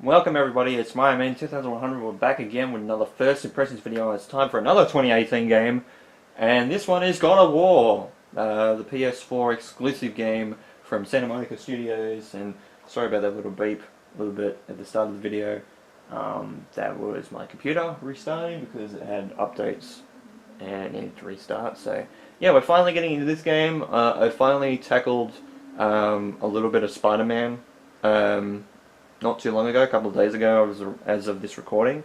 Welcome everybody, it's MyMan2100. We're back again with another first impressions video. It's time for another 2018 game, and this one is God of War, the PS4 exclusive game from Santa Monica Studios. And sorry about that little beep a little bit at the start of the video. That was my computer restarting because it had updates and it needed to restart. So yeah, we're finally getting into this game. I finally tackled a little bit of Spider-Man. Not too long ago, a couple of days ago, as of this recording.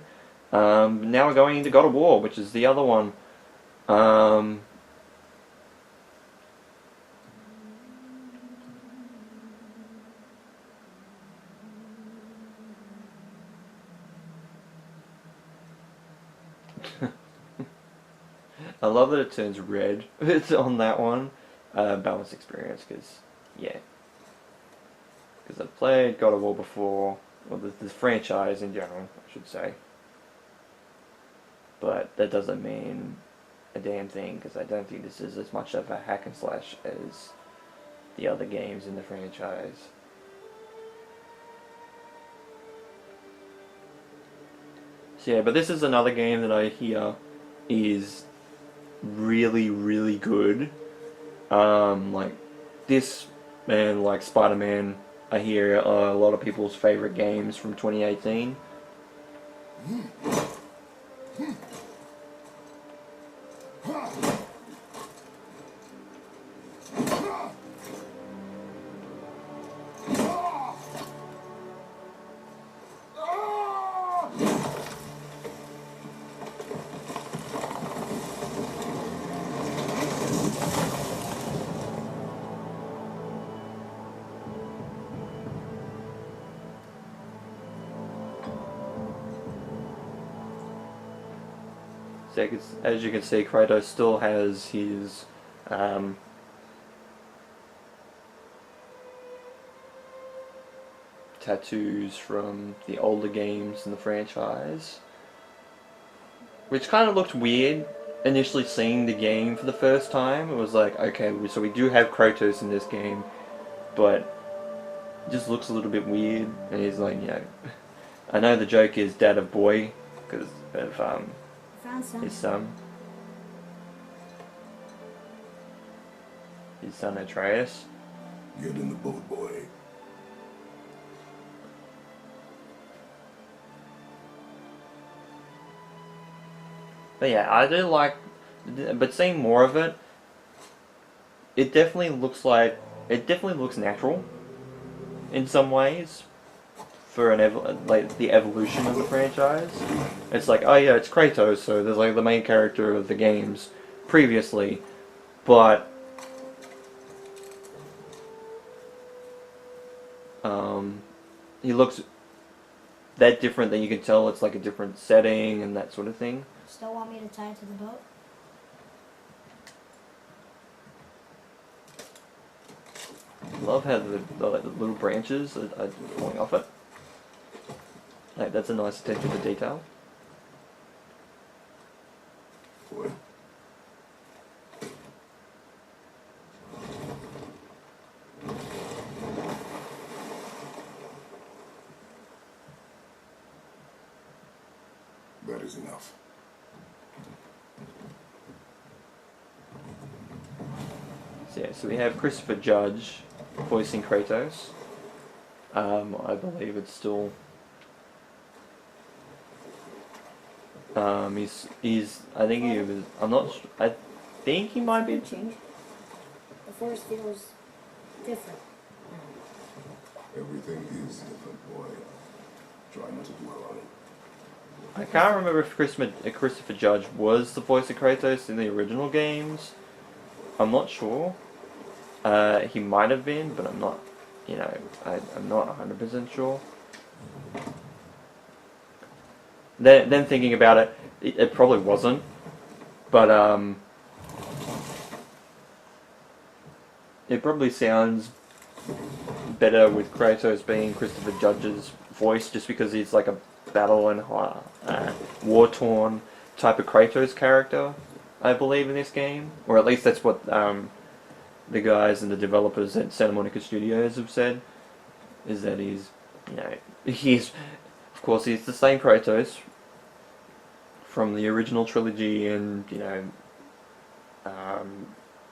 Now we're going into God of War, which is the other one. I love that it turns red. It's on that one. Balanced experience, because, yeah. Because I've played God of War before, well, the franchise in general, I should say. But that doesn't mean a damn thing, because I don't think this is as much of a hack and slash as the other games in the franchise. So yeah, but this is another game that I hear is really, really good. Like this, and like Spider-Man, I hear a lot of people's favorite games from 2018. So as you can see, Kratos still has his tattoos from the older games in the franchise, which kind of looked weird initially seeing the game for the first time. It was like, okay, so we do have Kratos in this game, but it just looks a little bit weird. And he's like, you know, I know the joke is Dad of Boi because of his son Atreus. Get in the boat, boy. But yeah, I do like, but seeing more of it, it definitely looks natural in some ways for like the evolution of the franchise. It's like, oh yeah, it's Kratos, so there's like the main character of the games previously, but he looks that different that you can tell it's like a different setting and that sort of thing. Still want me to tie it to the boat? I love how the little branches are falling off it. Like, that's a nice attention to detail. Boy. That is enough. So yeah, so we have Christopher Judge voicing Kratos. I believe it's still. He's. I think he was. I'm not. I think he might be. Change. The forest feels different. Everything is different, boy. Try not to dwell on it. I can't remember if Christopher Judge was the voice of Kratos in the original games. I'm not sure. He might have been, but I'm not. You know, I'm not 100% sure. Then thinking about it, it probably wasn't. But it probably sounds better with Kratos being Christopher Judge's voice, just because he's like a battle and war-torn type of Kratos character, I believe, in this game. Or at least that's what the guys and the developers at Santa Monica Studios have said, is that he's you know, of course, he's the same Kratos from the original trilogy and, you know,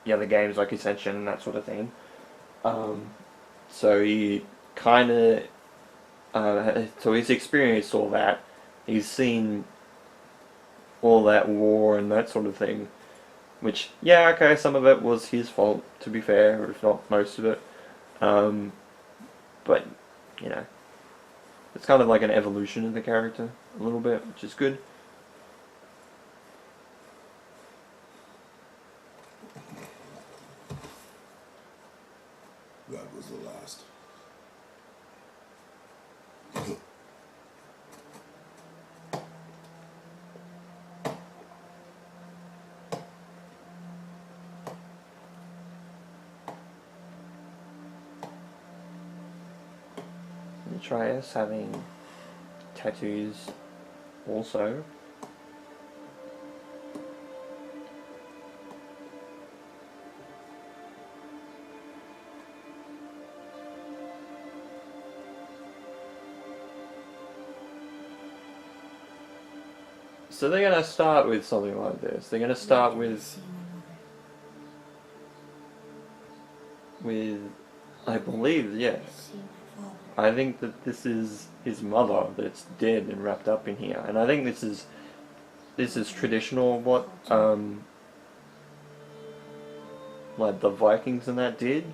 the other games like Ascension and that sort of thing. So he kind of, so he's experienced all that. He's seen all that war and that sort of thing. Which, yeah, okay, some of it was his fault, to be fair, if not most of it. But, you know, it's kind of like an evolution of the character, a little bit, which is good. That was the last. Atreus having tattoos also. So they're going to start with something like this. They're going to start with, I believe, yeah. I think that this is his mother that's dead and wrapped up in here, and I think this is traditional what like the Vikings and that did,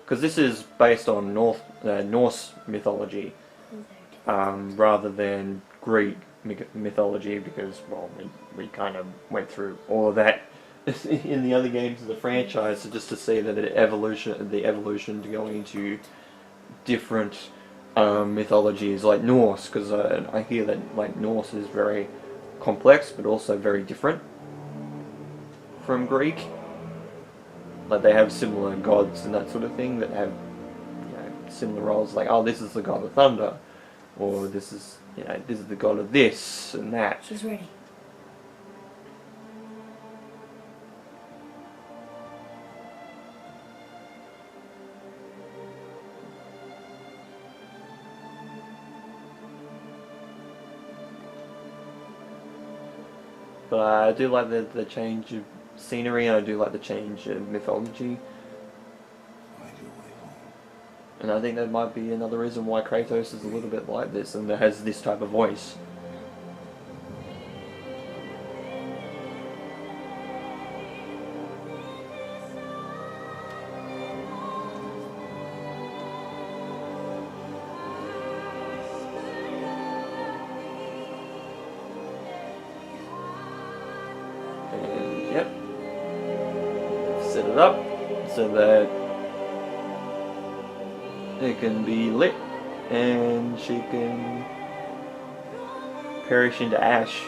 because this is based on Norse mythology rather than Greek mythology, because well we kind of went through all of that in the other games of the franchise, so just to see that the evolution to going into different mythologies like Norse, because I hear that like Norse is very complex but also very different from Greek. Like they have similar gods and that sort of thing that have, you know, similar roles. Like, oh, this is the god of thunder, or this is, you know, this is the god of this and that. She's ready. But I do like the change of scenery, and I do like the change of mythology. And I think that might be another reason why Kratos is a little bit like this and has this type of voice. And yep, set it up so that it can be lit and she can perish into ash.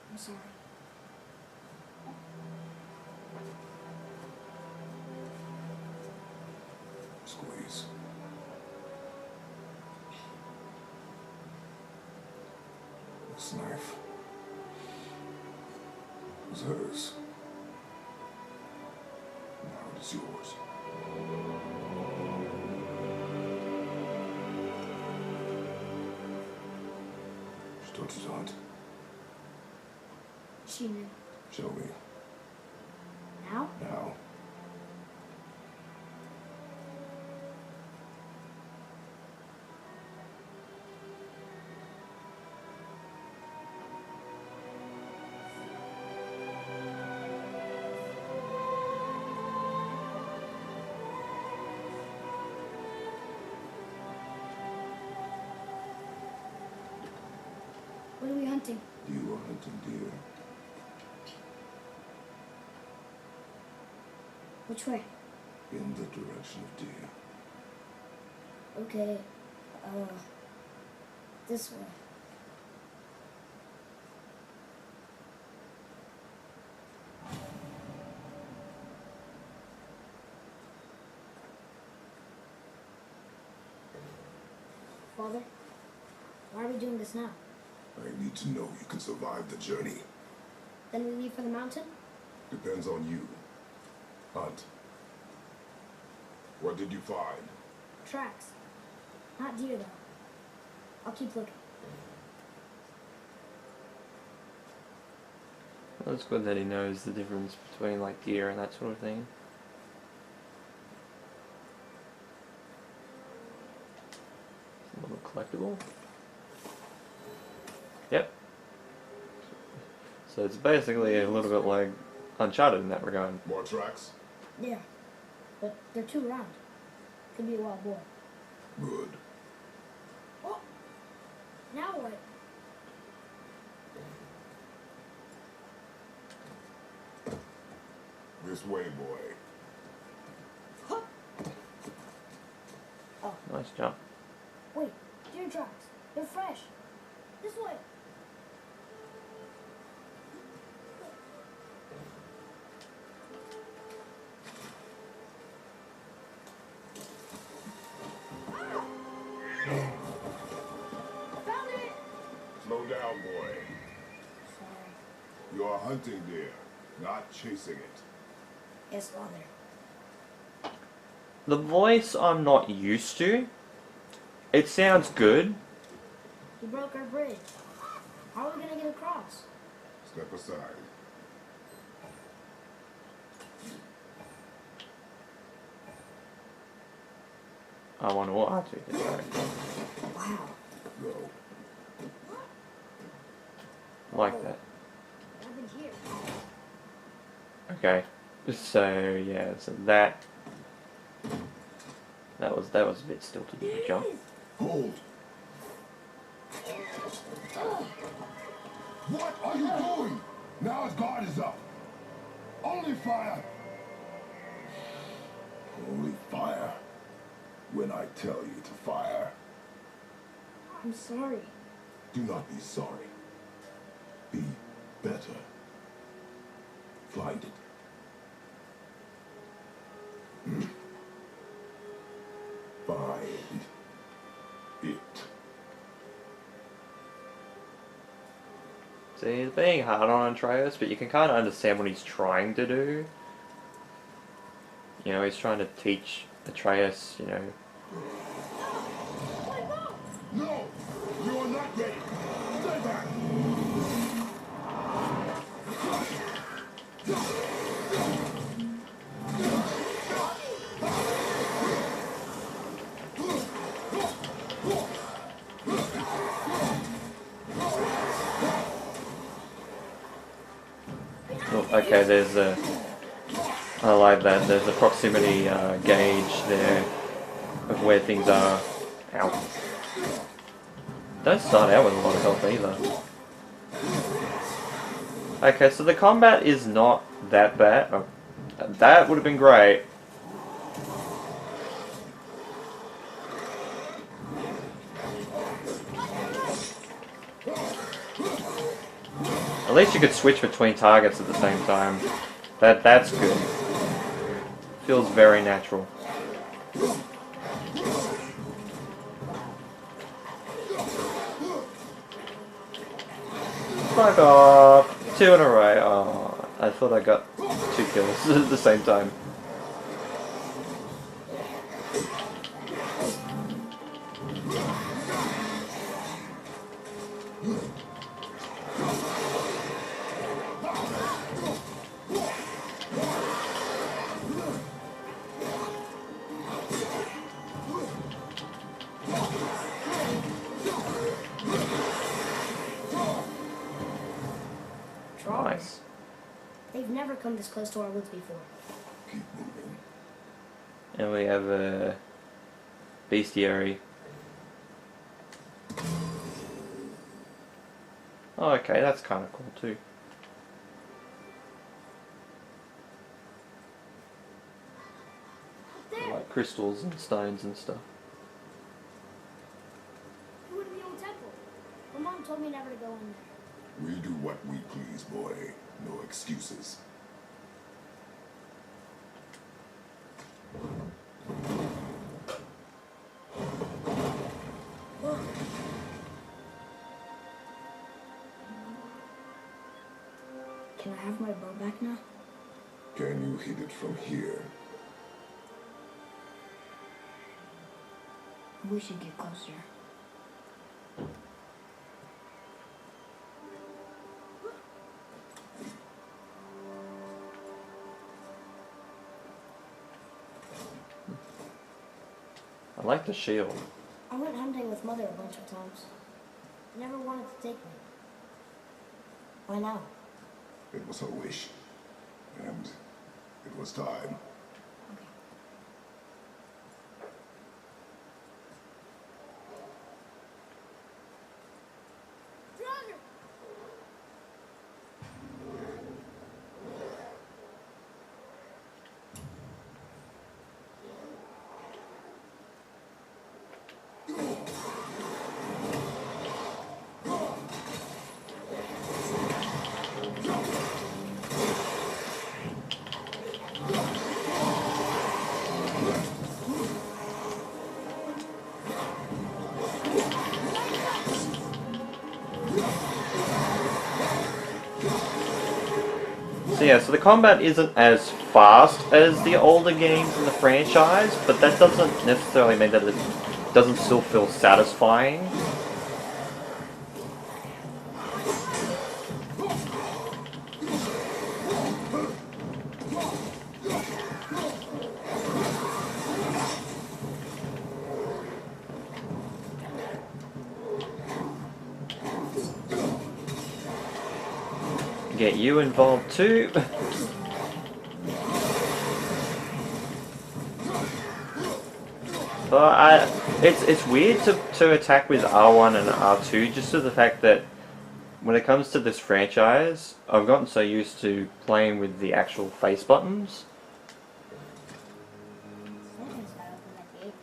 I'm sorry. Squeeze. This knife was hers. Now it is yours. She told you not. She knew. Show me. Now? Now. What are we hunting? You are hunting deer. Which way? In the direction of deer. Okay. This way. Father, why are we doing this now? I need to know you can survive the journey. Then we leave for the mountain? Depends on you. Hunt. What did you find? Tracks. Not deer, though. I'll keep looking. Well, it's good that he knows the difference between like deer and that sort of thing. A little collectible. Yep. So it's basically a little bit like Uncharted in that regard. More tracks? Yeah. But they're too round. Could be a wild boar. Good. Oh! Now what? This way, boy. Huh. Oh, Nice jump. wait. Deer tracks. They're fresh. This way. Found it! Slow down, boy. Sorry. You are hunting deer, not chasing it. Yes, Father. The voice I'm not used to. It sounds good. We broke our bridge. How are we gonna get across? Step aside. I wonder what Archie did. Wow. Go. I like that. Nothing here. Okay. So yeah, so that was a bit stilted to jump. Hold. What are you doing? Now his guard is up. Only fire. Only fire. When I tell you to fire. I'm sorry. Do not be sorry. Be better. Find it. Find it. See, he's being hard on Atreus, but you can kind of understand what he's trying to do. You know, he's trying to teach Atreus, you know. No! You are not ready! Stay back! Oh, okay, there's a... I like that. There's a proximity gauge there of where things are. Ow. Don't start out with a lot of health either. Okay, so the combat is not that bad. Oh, that would have been great. At least you could switch between targets at the same time. That's good. Feels very natural. Fuck off. 2 in a row. Oh, I thought I got 2 kills at the same time. Nice. They've never come this close to our woods before. Keep moving. And we have a bestiary. Oh, okay, that's kind of cool too. crystals and stones and stuff. We went to the old temple. My mom told me never to go in there. We do what we please, boy. No excuses. Can I have my bow back now? Can you hit it from here? We should get closer. I like the shield. I went hunting with Mother a bunch of times. Never wanted to take me. Why now? It was her wish. And it was time. Okay. Brother! So yeah, so the combat isn't as fast as the older games in the franchise, but that doesn't necessarily mean that it doesn't still feel satisfying. Get you involved too. But it's weird to attack with R1 and R2 just to the fact that when it comes to this franchise, I've gotten so used to playing with the actual face buttons. Something's not open that gate.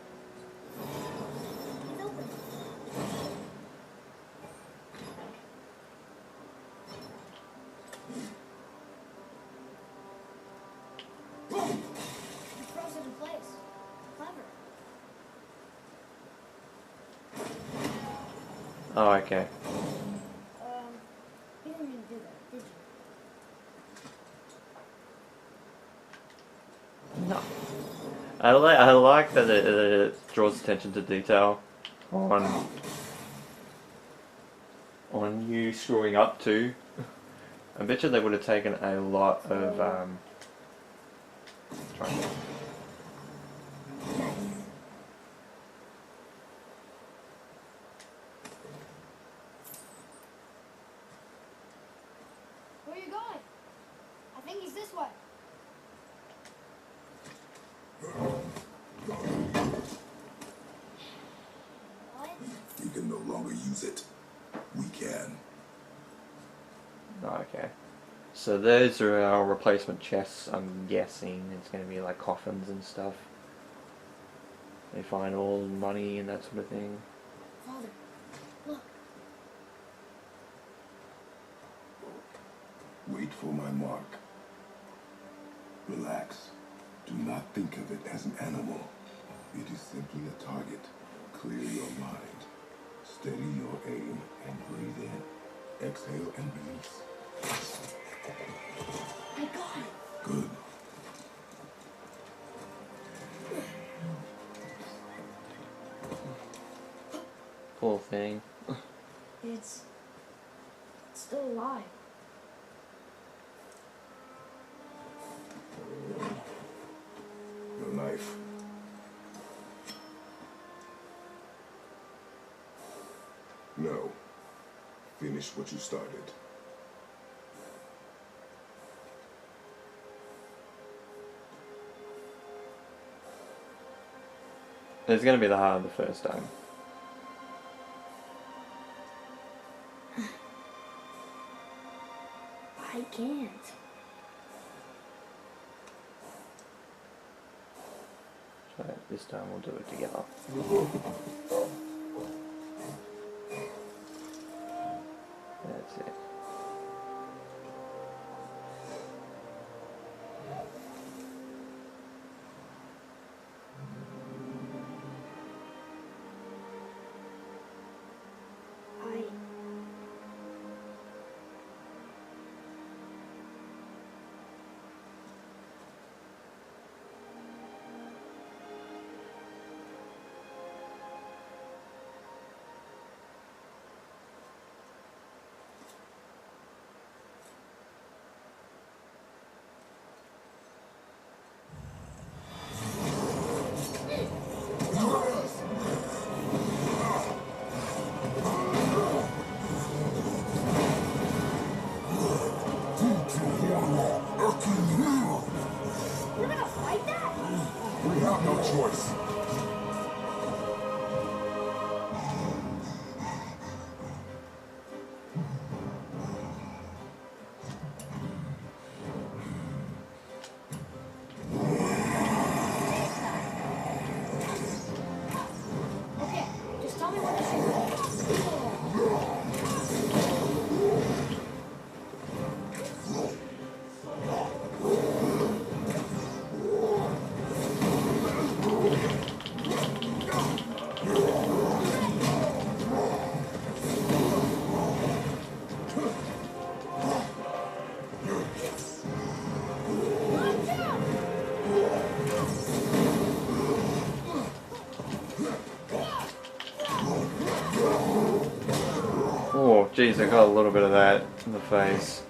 It's open. It froze it in place. Clever. Oh, okay. You didn't mean to do that, did you? No. I like that it draws attention to detail on you screwing up too. I bet you they would have taken a lot of trying to- Where are you going? I think he's this way. What? We can no longer use it. We can. Oh, okay. So those are our replacement chests, I'm guessing. It's going to be like coffins and stuff. They find all the money and that sort of thing. Father, look. Wait for my mark. Relax. Do not think of it as an animal. It is simply a target. Clear your mind. Steady your aim and breathe in. Exhale and release. I got it. Good. Poor thing. It's still alive. Your knife. No. Finish what you started. It's going to be the hard the first time. I can't. So this time we'll do it together. That's it. We're gonna fight that? We have no choice. Okay, just tell me what to shoot. Oh, geez, I got a little bit of that in the face.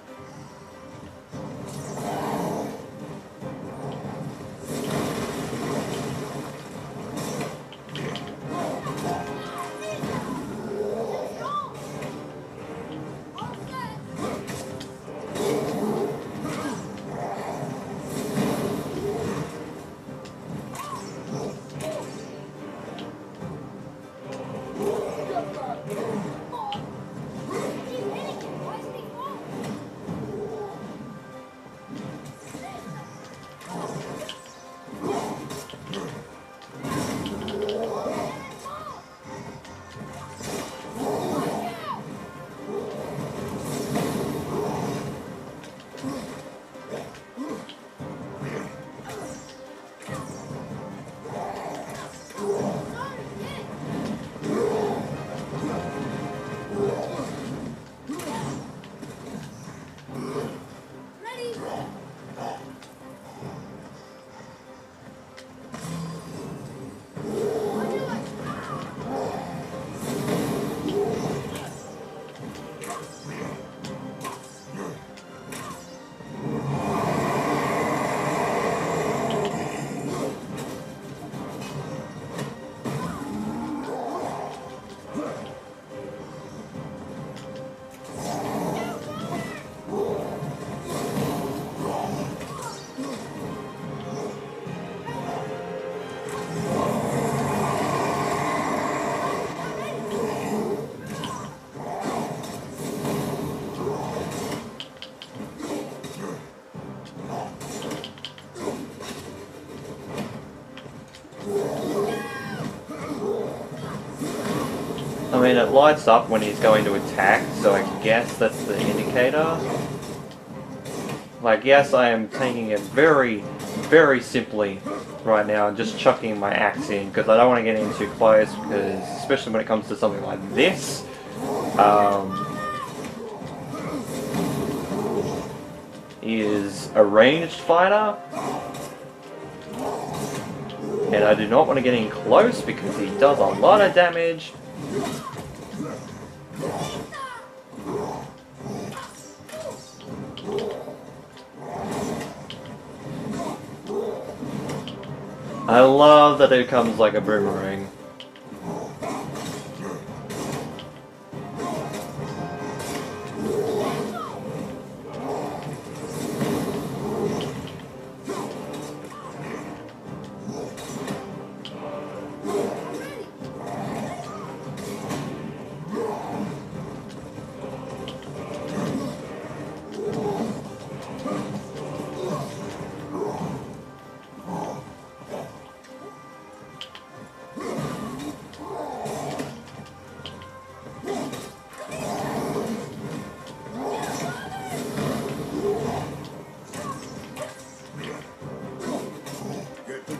I mean, it lights up when he's going to attack, so I guess that's the indicator. Like, yes, I am taking it very, very simply right now, and just chucking my axe in, because I don't want to get in too close, because, especially when it comes to something like this, he is a ranged fighter, and I do not want to get in close, because he does a lot of damage. I love that it comes like a boomerang.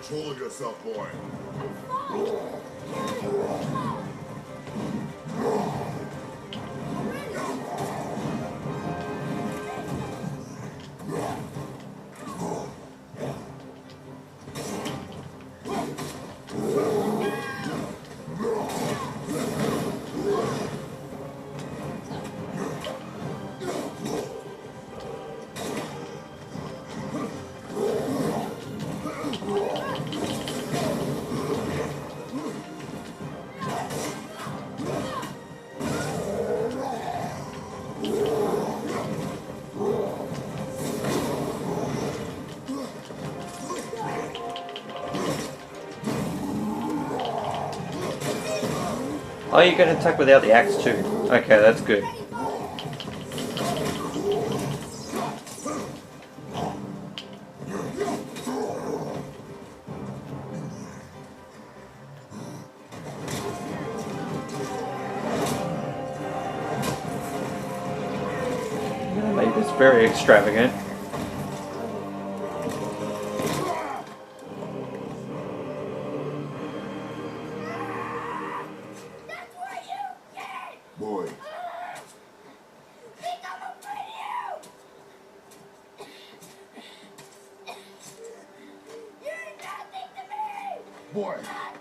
control of yourself, boy. Oh, you can attack without the axe too. Okay, that's good. Made this very extravagant. Boy. Boy,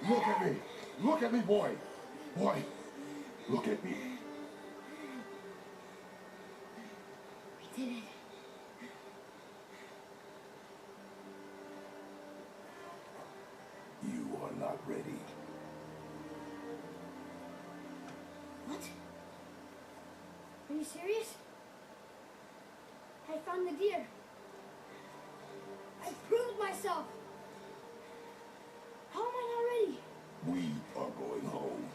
look at me. Look at me, boy. Boy, look at me. We did it. You are not ready. What? Are you serious? I found the deer. I proved myself. How am I not ready? We are going home.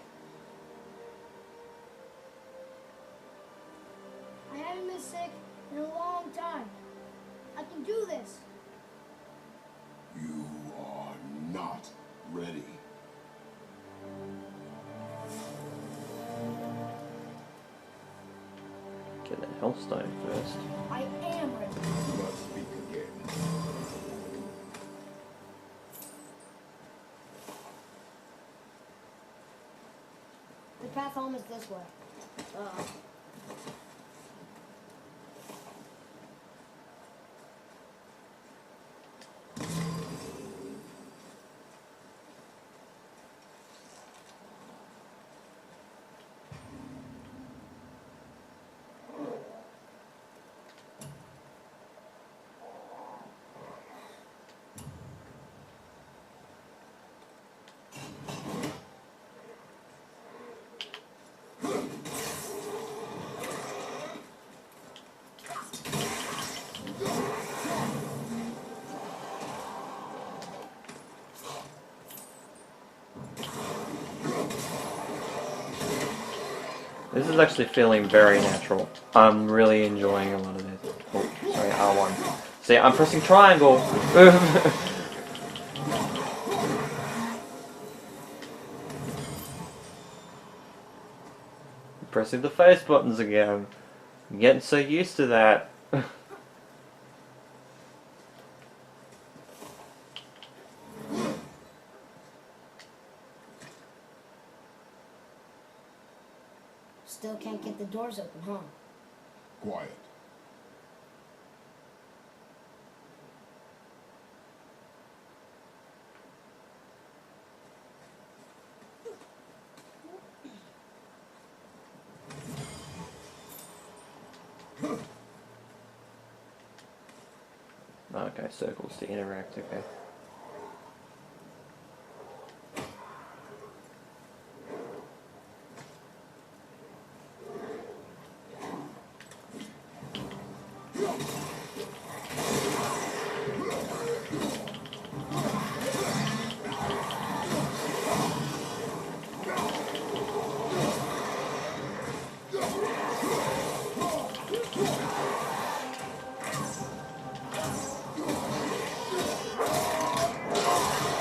I haven't been sick in a long time. I can do this. You are not ready. Get that Hellstone first. I am ready. Do not speak again. The path home is this way. This is actually feeling very natural. I'm really enjoying a lot of this. Oh, sorry, R1. See, I'm pressing triangle. Pressing the face buttons again. I'm getting so used to that. Still can't get the doors open, huh? Quiet. Okay, circles to interact, okay.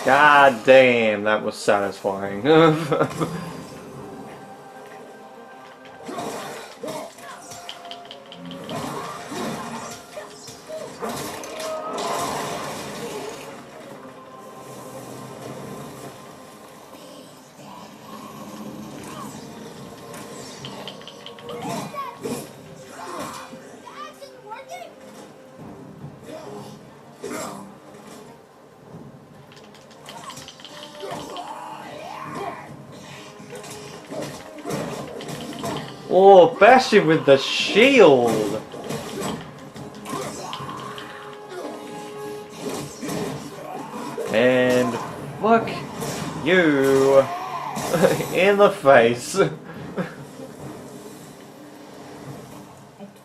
God damn, that was satisfying. Oh, bash him with the shield! And fuck you in the face. I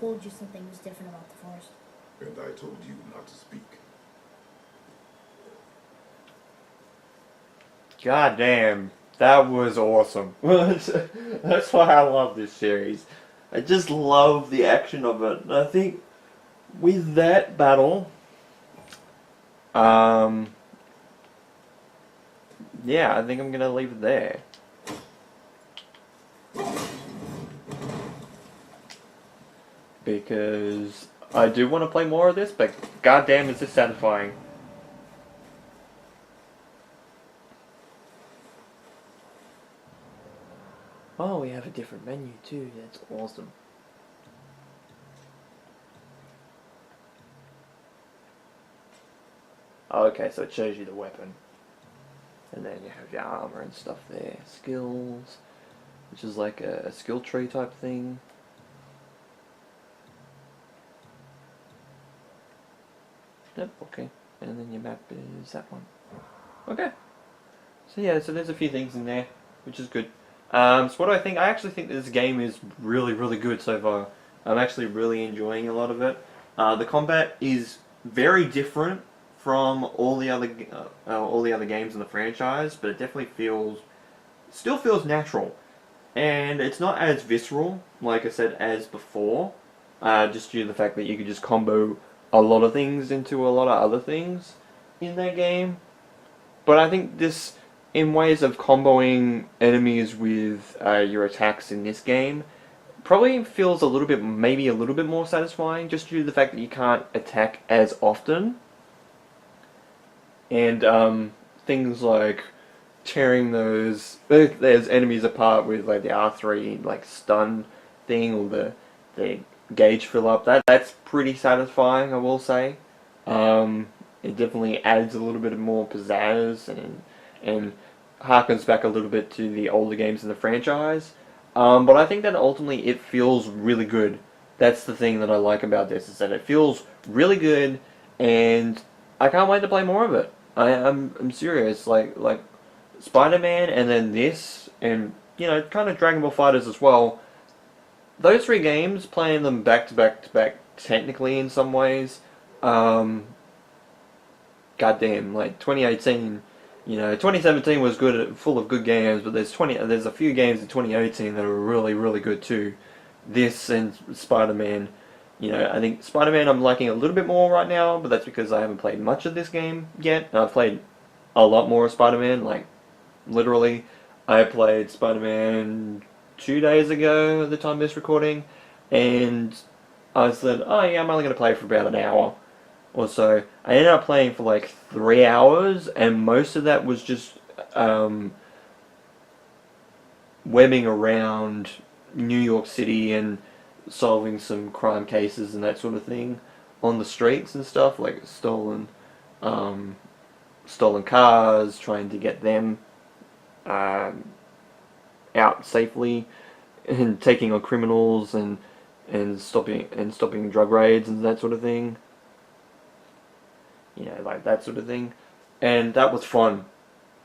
told you something was different about the forest. And I told you not to speak. God damn, that was awesome. That's why I love this series. I just love the action of it. And I think with that battle, yeah, I think I'm gonna leave it there. Because I do want to play more of this, but goddamn is this satisfying. Oh, we have a different menu too, that's awesome. Okay, so it shows you the weapon. And then you have your armor and stuff there. Skills, which is like a skill tree type thing. Yep, okay. And then your map is that one. Okay. So yeah, so there's a few things in there, which is good. So what do I think? I actually think this game is really, really good so far. I'm actually really enjoying a lot of it. The combat is very different from all the other games in the franchise, but it definitely still feels natural, and it's not as visceral, like I said, as before. Just due to the fact that you could just combo a lot of things into a lot of other things in that game. But I think this, in ways of comboing enemies with your attacks in this game, probably feels a little bit, maybe a little bit more satisfying, just due to the fact that you can't attack as often. And things like tearing those enemies apart with like the R3 like stun thing, or the gauge fill up, that's pretty satisfying, I will say. It definitely adds a little bit more pizzazz and harkens back a little bit to the older games in the franchise. But I think that ultimately it feels really good. That's the thing that I like about this, is that it feels really good, and I can't wait to play more of it. I'm serious. Like Spider-Man, and then this, and you know, kind of Dragon Ball FighterZ as well. Those three games, playing them back to back to back, technically in some ways, goddamn, like 2018, you know, 2017 was good, full of good games, but there's a few games in 2018 that are really, really good too. This and Spider-Man, you know, I think Spider-Man I'm liking a little bit more right now, but that's because I haven't played much of this game yet. I've played a lot more of Spider-Man, like, literally. I played Spider-Man 2 days ago at the time of this recording, and I said, oh yeah, I'm only going to play for about an hour or so. I ended up playing for like 3 hours, and most of that was just webbing around New York City and solving some crime cases and that sort of thing on the streets and stuff, like stolen cars, trying to get them out safely, and taking on criminals and stopping drug raids and that sort of thing. You know, like that sort of thing. And that was fun.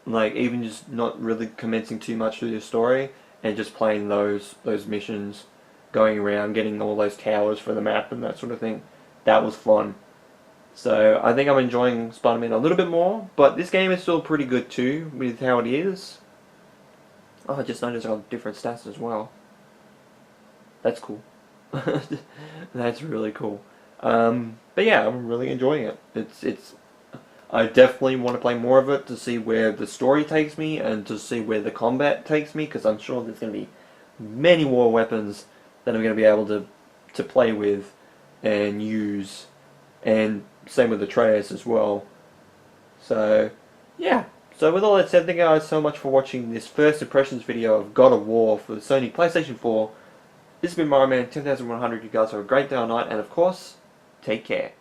Like, even just not really commencing too much through the story and just playing those missions, going around, getting all those towers for the map and that sort of thing. That was fun. So I think I'm enjoying Spider-Man a little bit more, but this game is still pretty good too, with how it is. Oh, I just noticed I got different stats as well. That's cool. That's really cool. But yeah, I'm really enjoying it. I definitely want to play more of it to see where the story takes me and to see where the combat takes me, because I'm sure there's going to be many more weapons that I'm going to be able to play with and use, and same with Atreus as well. So yeah. So with all that said, thank you guys so much for watching this first impressions video of God of War for the Sony PlayStation 4. This has been Mario Man 10100. You guys have a great day or night, and of course, take care.